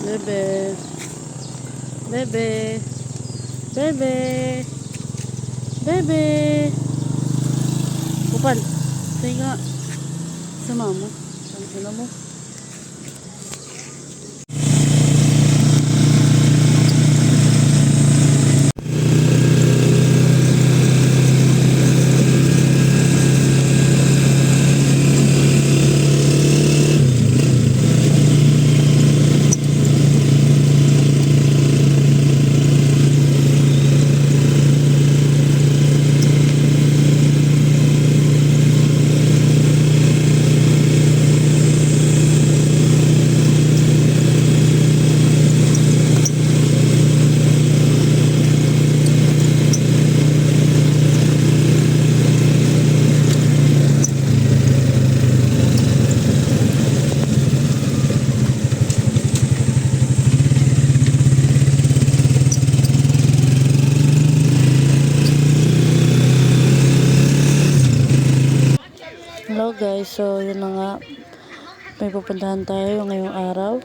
Bebe. Bebe. Bebe. Bebe. Kupal. Say nga. Sa mama. Ang ina mo. Hello guys, so yun na nga, may pupuntahan tayo ngayong araw.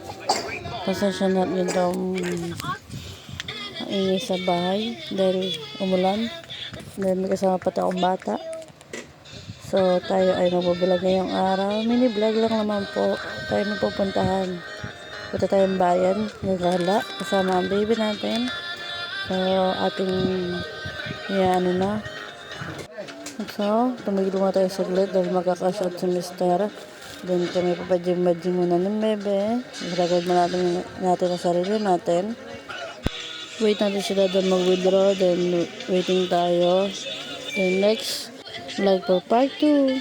Pasensya na yun daw ang ingay sa bahay dahil umulan, dahil may kasama pati akong bata. So tayo ay mabubulag ngayong araw, mini vlog lang naman po. Tayo may pupuntahan, punta tayong bayan, Nagala, kasama ang baby natin. So ating ano na. So, tumigil muna tayo saglit dahil magkakashot si Mr. Then kami papadyong-badyong muna ng bebe. Record mo natin ang sarili natin. Wait natin sila doon mag-withdraw. Then waiting tayo. Then next, vlog for part 2.